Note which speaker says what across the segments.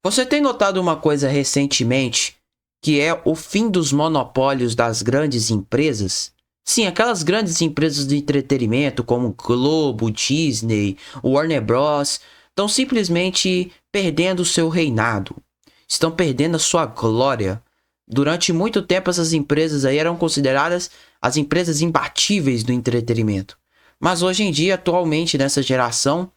Speaker 1: Você tem notado uma coisa recentemente, que é o fim dos monopólios das grandes empresas? Sim, aquelas grandes empresas de entretenimento como Globo, Disney, Warner Bros. Estão simplesmente perdendo o seu reinado. Estão perdendo a sua glória. Durante muito tempo essas empresas aí eram consideradas as empresas imbatíveis do entretenimento. Mas hoje em dia, atualmente, nessa geração,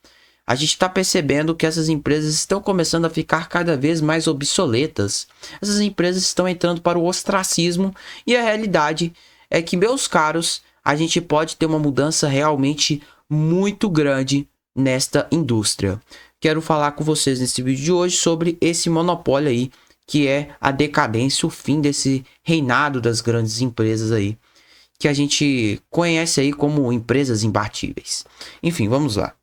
Speaker 1: a gente está percebendo que essas empresas estão começando a ficar cada vez mais obsoletas. Essas empresas estão entrando para o ostracismo e a realidade é que, meus caros, a gente pode ter uma mudança realmente muito grande nesta indústria. Quero falar com vocês nesse vídeo de hoje sobre esse monopólio aí, que é a decadência, o fim desse reinado das grandes empresas aí, que a gente conhece aí como empresas imbatíveis. Enfim, vamos lá.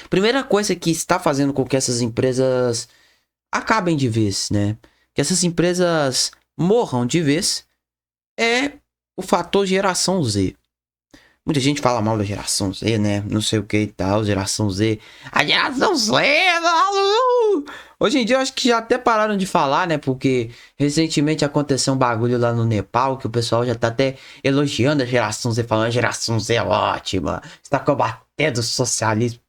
Speaker 1: Primeira coisa que está fazendo com que essas empresas acabem de vez, né? Que essas empresas morram de vez é o fator geração Z. Muita gente fala mal da geração Z, né? Não sei o que e tal, geração Z. A geração Z! Hoje em dia eu acho que já até pararam de falar, né? Porque recentemente aconteceu um bagulho lá no Nepal que o pessoal já tá até elogiando a geração Z, falando a geração Z é ótima, está combatendo o socialismo.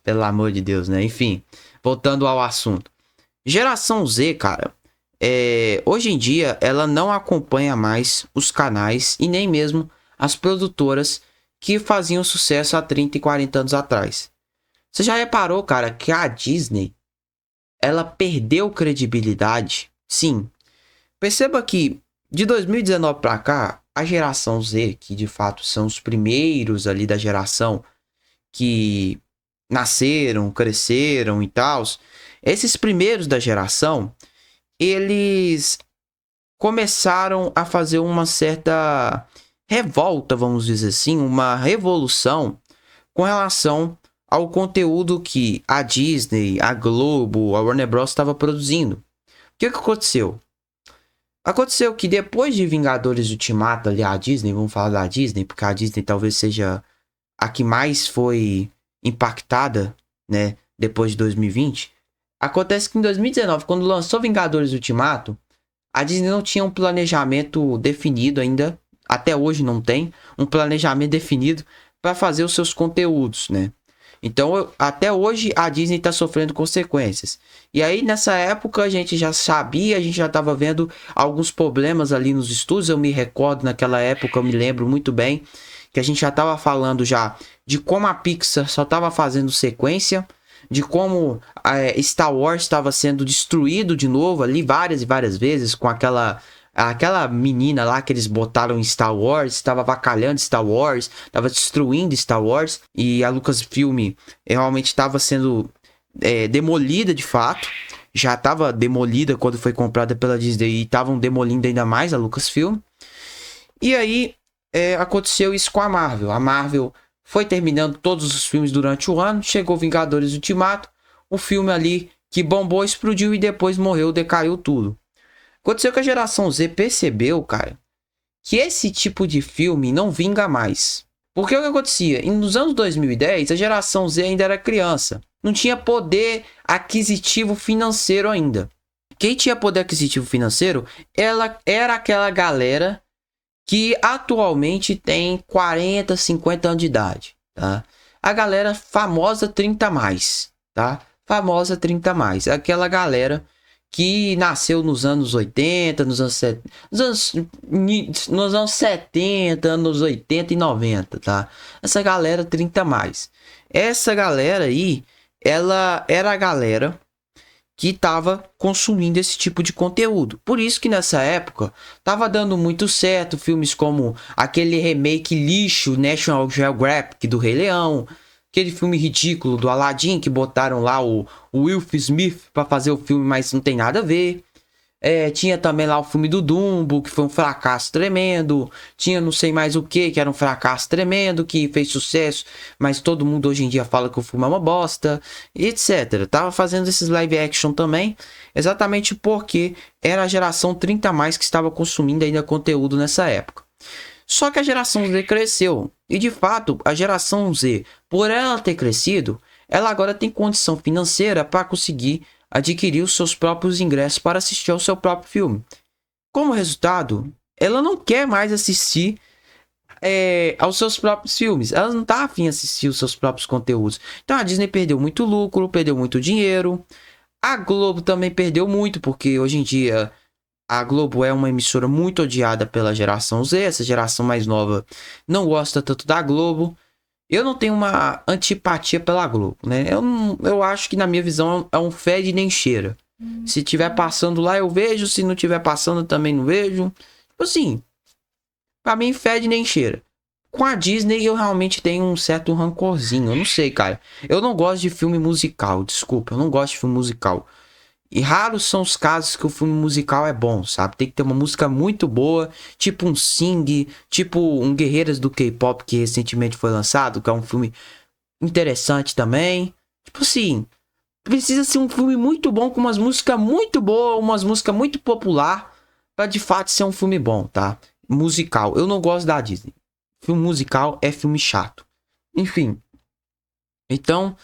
Speaker 1: Pelo amor de Deus, né? Enfim, voltando ao assunto. Geração Z, cara, hoje em dia ela não acompanha mais os canais e nem mesmo as produtoras que faziam sucesso há 30 e 40 anos atrás. Você já reparou, cara, que a Disney, ela perdeu credibilidade? Sim. Perceba que de 2019 para cá, a geração Z, que de fato são os primeiros ali da geração que nasceram, cresceram e tal, esses primeiros da geração, eles começaram a fazer uma certa revolta, vamos dizer assim, uma revolução com relação ao conteúdo que a Disney, a Globo, a Warner Bros. Estava produzindo. O que aconteceu? Aconteceu que depois de Vingadores Ultimato, ali a Disney, vamos falar da Disney, porque a Disney talvez seja a que mais foi impactada, né, depois de 2020. Acontece que em 2019, quando lançou Vingadores Ultimato, a Disney não tinha um planejamento definido ainda, até hoje não tem um planejamento definido para fazer os seus conteúdos, né? Então, até hoje a Disney está sofrendo consequências. E aí, nessa época, a gente já sabia, a gente já estava vendo alguns problemas ali nos estúdios. Eu me recordo naquela época, eu me lembro muito bem, que a gente já estava falando já de como a Pixar só estava fazendo sequência, de como Star Wars estava sendo destruído de novo ali várias e várias vezes, com aquela menina lá que eles botaram em Star Wars, estava avacalhando Star Wars, estava destruindo Star Wars, e a Lucasfilm realmente estava sendo demolida de fato. Já estava demolida quando foi comprada pela Disney, e estavam demolindo ainda mais a Lucasfilm. E aí aconteceu isso com a Marvel. A Marvel foi terminando todos os filmes durante o ano, chegou Vingadores Ultimato, o filme ali que bombou, explodiu e depois morreu, decaiu tudo. Aconteceu que a geração Z percebeu, cara, que esse tipo de filme não vinga mais. Porque o que acontecia? Nos anos 2010, a geração Z ainda era criança. Não tinha poder aquisitivo financeiro ainda. Quem tinha poder aquisitivo financeiro ela era aquela galera que atualmente tem 40, 50 anos de idade, tá? A galera famosa 30 mais, tá? Famosa 30 mais. É aquela galera que nasceu nos anos 80, nos anos 70, anos 80 e 90, tá? Essa galera 30 mais. Essa galera aí, ela era a galera que estava consumindo esse tipo de conteúdo. Por isso que nessa época tava dando muito certo filmes como aquele remake lixo National Geographic do Rei Leão, aquele filme ridículo do Aladdin que botaram lá o Will Smith para fazer o filme, mas não tem nada a ver. Tinha também lá o filme do Dumbo, que foi um fracasso tremendo. Tinha não sei mais o que era um fracasso tremendo, que fez sucesso, mas todo mundo hoje em dia fala que o filme é uma bosta, etc. Tava fazendo esses live action também, exatamente porque era a geração 30 mais que estava consumindo ainda conteúdo nessa época. Só que a geração Z cresceu. E de fato, a geração Z, por ela ter crescido, ela agora tem condição financeira para conseguir adquirir os seus próprios ingressos para assistir ao seu próprio filme. Como resultado, ela não quer mais assistir aos seus próprios filmes. Ela não tá afim de assistir os seus próprios conteúdos. Então a Disney perdeu muito lucro, perdeu muito dinheiro. A Globo também perdeu muito, porque hoje em dia a Globo é uma emissora muito odiada pela geração Z. Essa geração mais nova não gosta tanto da Globo. Eu não tenho uma antipatia pela Globo, né? Eu acho que, na minha visão, é um fede nem cheira. Se tiver passando lá, eu vejo. Se não tiver passando, também não vejo. Tipo assim, pra mim, fede nem cheira. Com a Disney, eu realmente tenho um certo rancorzinho. Eu não sei, cara. Eu não gosto de filme musical. Desculpa, eu não gosto de filme musical. E raros são os casos que o filme musical é bom, sabe? Tem que ter uma música muito boa, tipo um Sing, tipo um Guerreiras do K-Pop que recentemente foi lançado, que é um filme interessante também. Tipo assim, precisa ser um filme muito bom, com umas músicas muito boas, umas músicas muito popular, pra de fato ser um filme bom, tá? Musical. Eu não gosto da Disney. Filme musical é filme chato. Enfim. Então,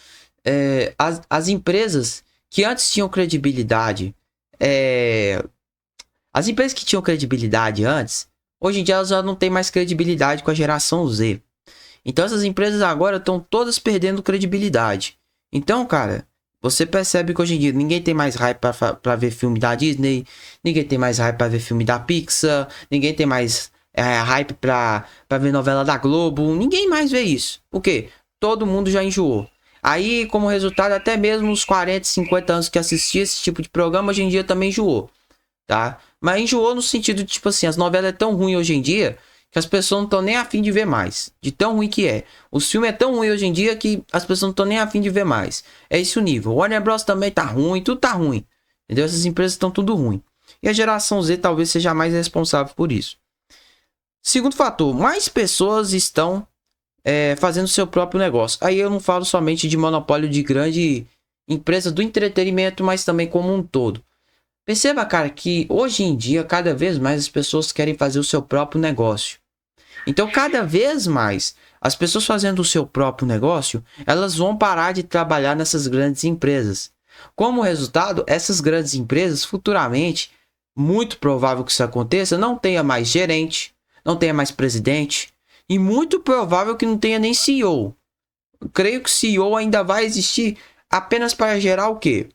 Speaker 1: as empresas que antes tinham credibilidade, as empresas que tinham credibilidade antes, hoje em dia elas já não têm mais credibilidade com a geração Z. Então essas empresas agora estão todas perdendo credibilidade. Então, cara, você percebe que hoje em dia ninguém tem mais hype pra ver filme da Disney, ninguém tem mais hype pra ver filme da Pixar, ninguém tem mais hype pra ver novela da Globo, ninguém mais vê isso. Por quê? Todo mundo já enjoou. Aí, como resultado, até mesmo os 40, 50 anos que assistia esse tipo de programa, hoje em dia também enjoou, tá? Mas enjoou no sentido de, tipo assim, as novelas é tão ruim hoje em dia que as pessoas não estão nem afim de ver mais. De tão ruim que é. Os filmes é tão ruim hoje em dia que as pessoas não estão nem afim de ver mais. É esse o nível. O Warner Bros também tá ruim, tudo tá ruim. Entendeu? Essas empresas estão tudo ruim. E a geração Z talvez seja mais responsável por isso. Segundo fator, mais pessoas estão fazendo seu próprio negócio. Aí eu não falo somente de monopólio de grande empresa do entretenimento, mas também como um todo. Perceba, cara, que hoje em dia, cada vez mais as pessoas querem fazer o seu próprio negócio. Então, cada vez mais, as pessoas fazendo o seu próprio negócio, elas vão parar de trabalhar nessas grandes empresas. Como resultado, essas grandes empresas, futuramente, muito provável que isso aconteça, não tenha mais gerente, não tenha mais presidente, e muito provável que não tenha nem CEO. Creio que CEO ainda vai existir apenas para gerar o quê?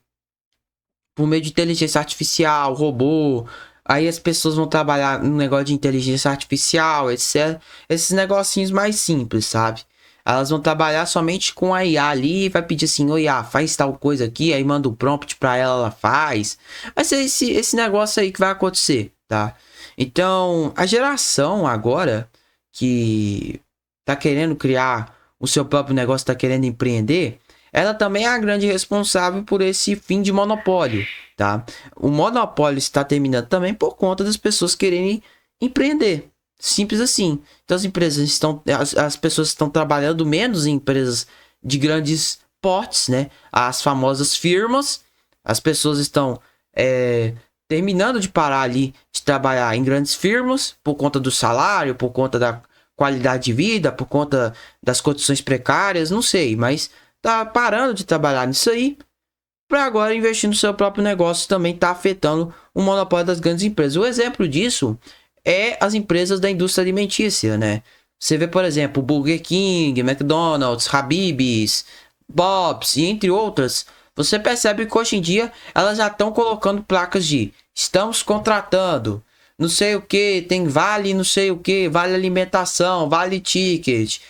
Speaker 1: Por meio de inteligência artificial, robô. Aí as pessoas vão trabalhar no negócio de inteligência artificial, etc. Esses negocinhos mais simples, sabe? Elas vão trabalhar somente com a IA ali e vai pedir assim, oi IA, faz tal coisa aqui, aí manda o prompt para ela, ela faz. Vai ser esse negócio aí que vai acontecer, tá? Então, a geração agora que tá querendo criar o seu próprio negócio, tá querendo empreender, ela também é a grande responsável por esse fim de monopólio, tá? O monopólio está terminando também por conta das pessoas quererem empreender. Simples assim. Então as pessoas estão trabalhando menos em empresas de grandes portes, né? As famosas firmas. As pessoas estão terminando de parar ali de trabalhar em grandes firmas por conta do salário, por conta da qualidade de vida, por conta das condições precárias, não sei, mas tá parando de trabalhar nisso aí para agora investir no seu próprio negócio. Também tá afetando o monopólio das grandes empresas. O exemplo disso é as empresas da indústria alimentícia, né? Você vê, por exemplo, Burger King, McDonald's, Habib's, Bob's e entre outras. Você percebe que hoje em dia elas já estão colocando placas de estamos contratando, não sei o que, tem vale não sei o que, vale alimentação, vale ticket,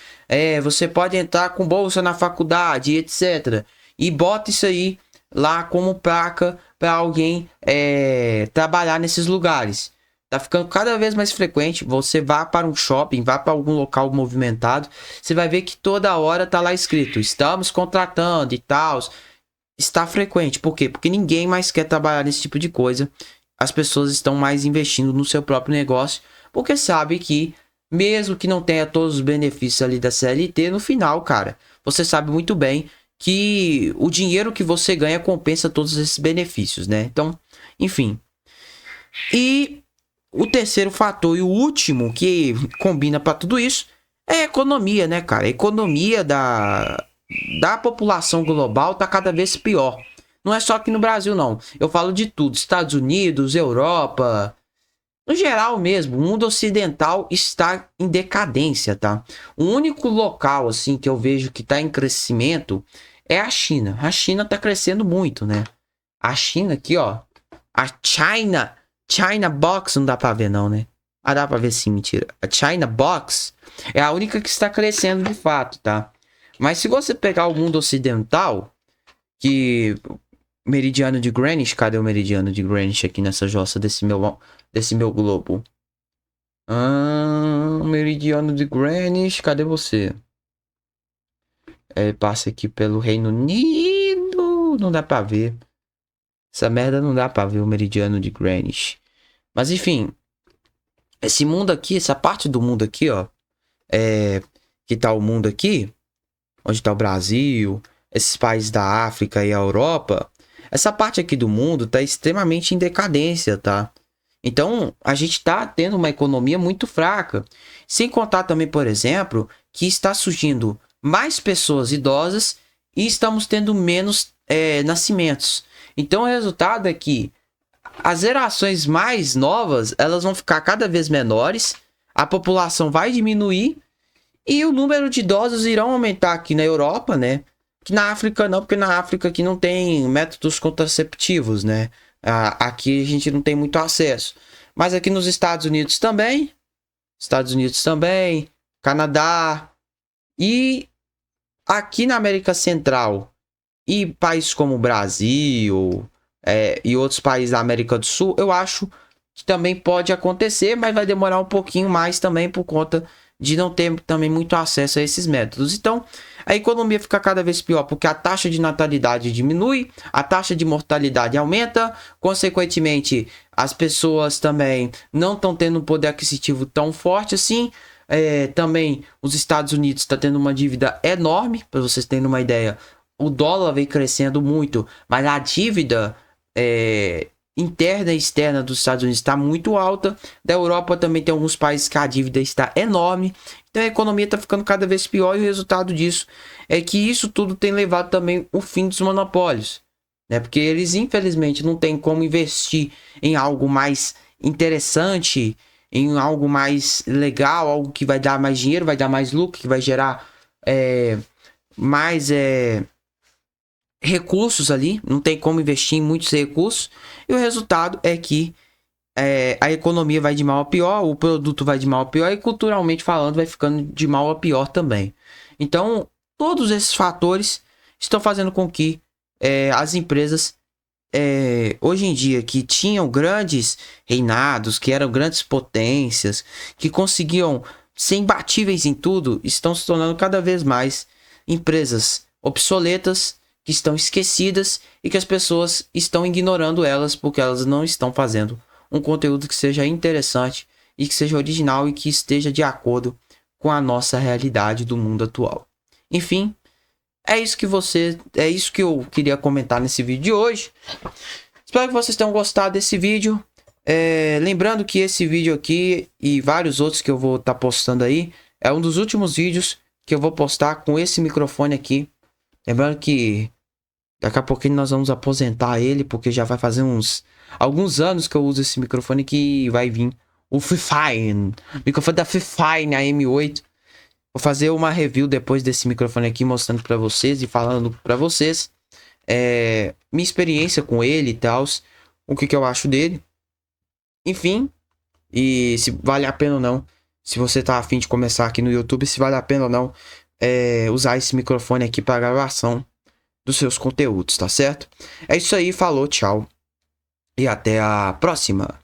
Speaker 1: você pode entrar com bolsa na faculdade, etc. E bota isso aí lá como placa para alguém trabalhar nesses lugares. Tá ficando cada vez mais frequente. Você vá para um shopping, vá para algum local movimentado, você vai ver que toda hora tá lá escrito estamos contratando e tal. Está frequente. Por quê? Porque ninguém mais quer trabalhar nesse tipo de coisa. As pessoas estão mais investindo no seu próprio negócio, porque sabe que, mesmo que não tenha todos os benefícios ali da CLT, no final, cara, você sabe muito bem que o dinheiro que você ganha compensa todos esses benefícios, né? Então, enfim. E o terceiro fator e o último que combina para tudo isso é a economia, né, cara? A economia da população global tá cada vez pior. Não é só aqui no Brasil, não. Eu falo de tudo. Estados Unidos, Europa, no geral mesmo, o mundo ocidental está em decadência, tá? O único local, assim, que eu vejo que está em crescimento é a China. A China está crescendo muito, né? A China aqui, ó. A China Box, não dá pra ver não, né? Ah, dá pra ver sim, mentira. A China Box é a única que está crescendo de fato, tá? Mas se você pegar o mundo ocidental, que... Meridiano de Greenwich, cadê o meridiano de Greenwich aqui nessa jossa desse meu globo? Meridiano de Greenwich, cadê você? Passa aqui pelo Reino Unido, não dá pra ver. Essa merda não dá pra ver o meridiano de Greenwich. Mas enfim, esse mundo aqui, essa parte do mundo aqui, ó, que tá o mundo aqui, onde tá o Brasil, esses países da África e a Europa, essa parte aqui do mundo tá extremamente em decadência, tá? Então, a gente tá tendo uma economia muito fraca. Sem contar também, por exemplo, que está surgindo mais pessoas idosas e estamos tendo menos nascimentos. Então, o resultado é que as gerações mais novas, elas vão ficar cada vez menores, a população vai diminuir e o número de idosos irão aumentar aqui na Europa, né? Que na África não, porque na África aqui não tem métodos contraceptivos, né? Aqui a gente não tem muito acesso. Mas aqui nos Estados Unidos também, Canadá e aqui na América Central e países como o Brasil e outros países da América do Sul, eu acho que também pode acontecer, mas vai demorar um pouquinho mais também por conta de não ter também muito acesso a esses métodos. Então, a economia fica cada vez pior, porque a taxa de natalidade diminui, a taxa de mortalidade aumenta, consequentemente, as pessoas também não estão tendo um poder aquisitivo tão forte assim. Também os Estados Unidos está tendo uma dívida enorme, para vocês terem uma ideia. O dólar vem crescendo muito, mas a dívida interna e externa dos Estados Unidos está muito alta. Da Europa também tem alguns países que a dívida está enorme. Então a economia está ficando cada vez pior e o resultado disso é que isso tudo tem levado também o fim dos monopólios, né? Porque eles infelizmente não têm como investir em algo mais interessante, em algo mais legal, algo que vai dar mais dinheiro, vai dar mais lucro, que vai gerar mais recursos ali, não tem como investir em muitos recursos, e o resultado é que a economia vai de mal a pior, o produto vai de mal a pior, e culturalmente falando vai ficando de mal a pior também. Então, todos esses fatores estão fazendo com que as empresas, hoje em dia, que tinham grandes reinados, que eram grandes potências, que conseguiam ser imbatíveis em tudo, estão se tornando cada vez mais empresas obsoletas, que estão esquecidas e que as pessoas estão ignorando elas porque elas não estão fazendo um conteúdo que seja interessante e que seja original e que esteja de acordo com a nossa realidade do mundo atual. Enfim, é isso que eu queria comentar nesse vídeo de hoje. Espero que vocês tenham gostado desse vídeo. Lembrando que esse vídeo aqui e vários outros que eu vou estar postando aí é um dos últimos vídeos que eu vou postar com esse microfone aqui. Lembrando que daqui a pouquinho nós vamos aposentar ele, porque já vai fazer alguns anos que eu uso esse microfone, que vai vir o Fifine, microfone da Fifine, a M8. Vou fazer uma review depois desse microfone aqui, mostrando para vocês e falando para vocês minha experiência com ele e tal, o que eu acho dele. Enfim, e se vale a pena ou não, se você tá afim de começar aqui no YouTube, se vale a pena ou não usar esse microfone aqui para gravação dos seus conteúdos, tá certo? É isso aí, falou, tchau e até a próxima.